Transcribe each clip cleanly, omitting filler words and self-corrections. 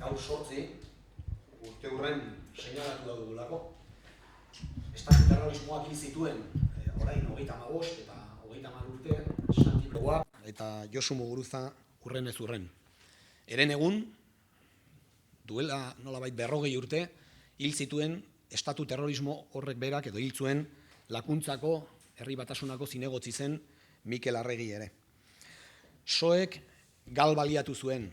gaur 8 urte hurren seinalatu da dugulako. Estatu terrorismoak hil zituen orain 35 eta 30 urte Santi Proa eta Josu Muguruza urren ez urren. Eren egun, duela nolabait 40 urte, hil zituen estatu terrorismo horrek berak edo hil zuen Lakuntzako Herri Batasunako zinegotzi zen Mikel Arregi ere. Soek gal baliatu zuen,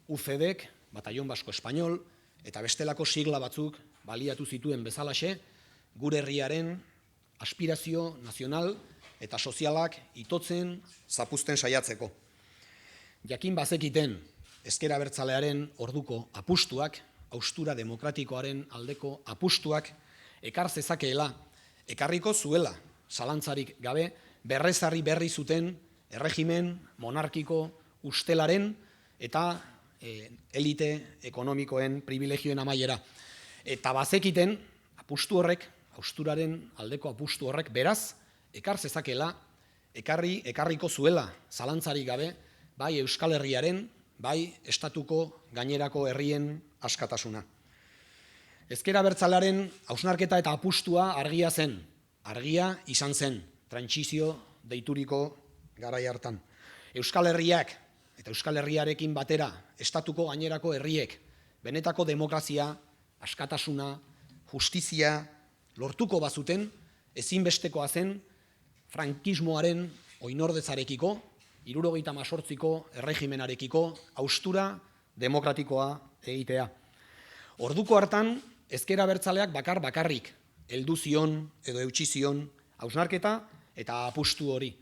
UCDek, Batallón Basko Espainol, eta bestelako sigla batzuk baliatu zituen bezalaxe, gure herriaren aspirazio nazional eta sozialak itotzen, zapuzten saiatzeko. Jakin bazekiten ezker abertzalearen orduko apustuak, haustura demokratikoaren aldeko apustuak, ekar zezakeela, ekarriko zuela, zalantzarik gabe, berrezarri berri zuten erregimen monarkiko ustelaren eta elite ekonomikoen privilegioen amaiera. Eta bazekiten apustu horrek, hausturaren aldeko apustu horrek, beraz, ekar zezakela, ekarriko zuela zalantzarik gabe, bai Euskal Herriaren, bai estatuko gainerako herrien askatasuna. Ezker abertzalearen hausnarketa eta apustua argia zen, argia izan zen, trantsizio deituriko garai hartan. Euskal Herriak eta Euskal Herriarekin batera estatuko gainerako herriek benetako demokrazia, askatasuna, justizia lortuko bazuten, ezinbestekoa zen frankismoaren oinordetzarekiko, 78ko erregimenarekiko haustura demokratikoa egitea. Orduko hartan, ezker abertzaleak bakarrik heldu zion edo eutsi zion hausnarketa eta apustu hori.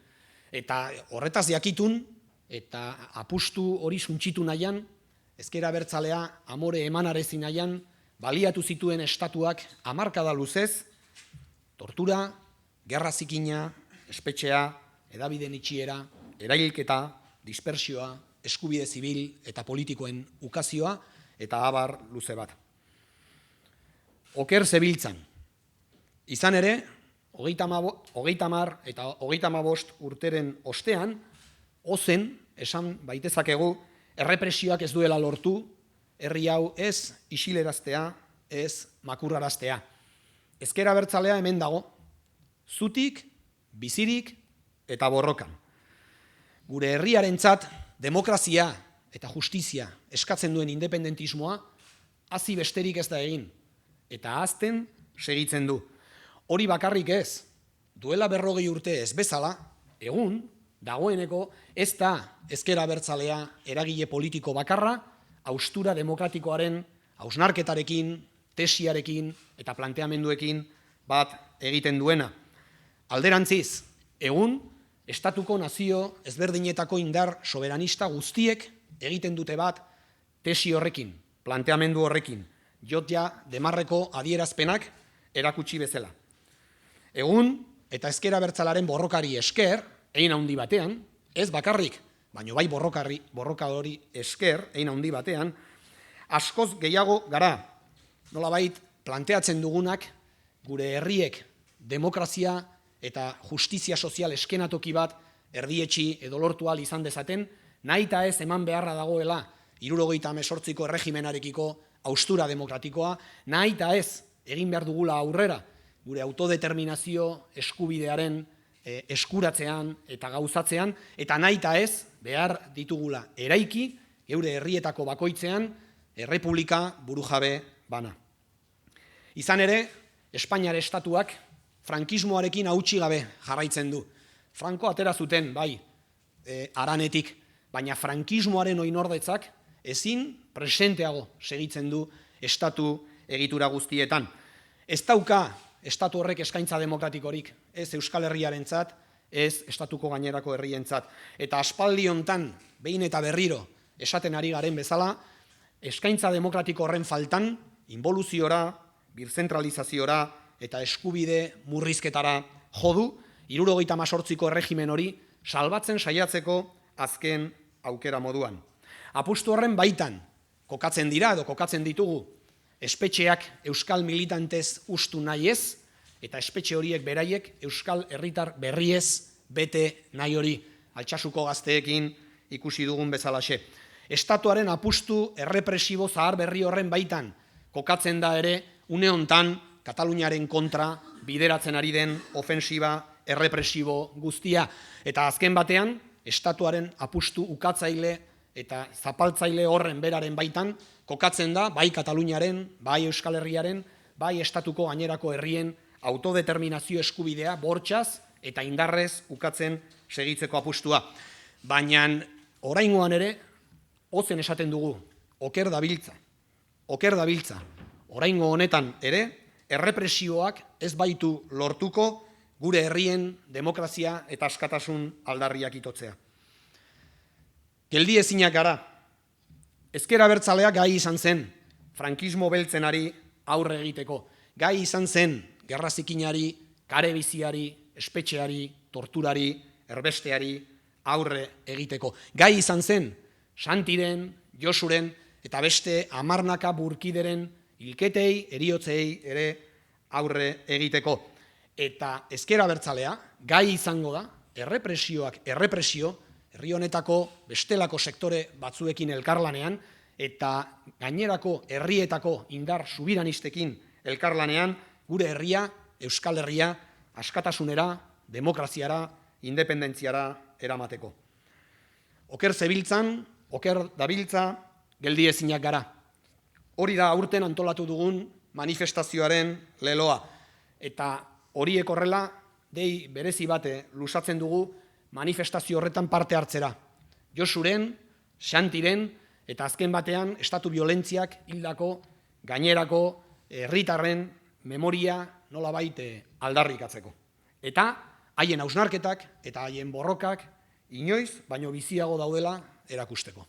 Eta horretaz jakitun eta apustu hori suntsitu nahian, ezker abertzalea amore emanarezi nahian, baliatu zituen estatuak hamarkada luzez, tortura, gerra zikina, espetxea, hedabideen itxiera, erailketa, dispersioa, eskubide zibil eta politikoen ukazioa eta abar luze bat. Oker zebiltzan. Izan ere, 30 eta 35 urteren ostean, ozen, esan baitezakegu, errepresioak ez duela lortu, herri hau ez isileraztea, ez makurraraztea. Ezker abertzalea hemen dago, zutik, bizirik eta borrokan. Gure herriarentzat demokrazia eta justizia eskatzen duen independentismoa hazi besterik ez da egin, eta hazten segitzen du. Hori bakarrik ez, duela 40 urte ez bezala, egun, dagoeneko ez da ezker abertzalea eragile politiko bakarra, haustura demokratikoaren hausnarketarekin, tesiarekin eta planteamenduekin bat egiten duena. Alderantziz, egun, estatuko nazio ezberdinetako indar soberanista guztiek egiten dute bat tesi horrekin, planteamendu horrekin, jotia demarreko adierazpenak erakutsi bezala. Egun, eta ezker abertzalaren borrokari esker, hein handi batean, ez bakarrik, baino bai borroka hori esker, hein handi batean, askoz gehiago gara, nolabait planteatzen dugunak, gure herriek demokrazia eta justizia sozial eskenatoki bat erdietxi edo lortu ahal izan dezaten, nahi eta ez eman beharra dagoela 78ko erregimenarekiko haustura demokratikoa, nahi eta ez egin behar dugula aurrera, gure autodeterminazio eskubidearen eskuratzean eta gauzatzean, eta nahi eta ez behar ditugula eraiki, geure herrietako bakoitzean, errepublika burujabe bana. Izan ere, Espainiar estatuak frankismoarekin hautsi gabe jarraitzen du. Franko atera zuten, bai, haranetik, baina frankismoaren oinordetzak ezin presenteago segitzen du estatu egitura guztietan. Ez dauka estatu horrek eskaintza demokratikorik, ez Euskal Herriarentzat, ez estatuko gainerako herrientzat. Eta aspaldi hontan, behin eta berriro esaten ari garen bezala, eskaintza demokratiko horren faltan, involuziora, birzentralizaziora eta eskubide murrizketara jodu, 78ko erregimen hori salbatzen saiatzeko azken aukera moduan. Apustu horren baitan kokatzen dira edo kokatzen ditugu espetxeak euskal militantez ustu nahi ez, eta espetxe horiek beraiek euskal herritar berriez bete nahi hori, Altsasuko gazteekin ikusi dugun bezalaxe. Estatuaren apustu errepresibo zahar berri horren baitan kokatzen da ere une hontan Kataluniaren kontra bideratzen ari den ofensiba errepresibo guztia. Eta azken batean, estatuaren apustu ukatzaile eta zapaltzaile horren beraren baitan kokatzen da bai Kataluniaren, bai Euskal Herriaren, bai estatuko gainerako herrien autodeterminazio eskubidea bortxaz eta indarrez ukatzen segitzeko apustua. Baina oraingoan ere, ozen esaten dugu, oker dabiltza. Oraingo honetan ere, errepresioak ez baitu lortuko gure herrien demokrazia eta askatasun aldarriak itotzea. Geldi ezinak gara. Ezker Abertzaleak gai izan zen frankismo beltzenari aurre egiteko. Gai izan zen gerra zikinari, kare biziari, espetxeari, torturari, erbesteari aurre egiteko. Gai izan zen Santiren, Josuren eta beste hamarnaka burkideren hilketei, heriotzei ere aurre egiteko. Eta Ezker Abertzalea gai izango da errepresioak errepresio, herri honetako bestelako sektore batzuekin elkarlanean eta gainerako herrietako indar subiranistekin elkarlanean gure herria, Euskal Herria, askatasunera, demokraziara, independentziara eramateko. Oker zebiltzan, oker dabiltza, geldi ezinak gara. Hori da aurten antolatu dugun manifestazioaren leloa. Eta horiek horrela, dei berezi bate luzatzen dugu manifestazio horretan parte hartzera. Josuren, Santiren eta azken batean estatu violentziak hildako gainerako herritarren memoria nolabait aldarrikatzeko. Eta haien hausnarketak eta haien borrokak inoiz baino biziago daudela erakusteko.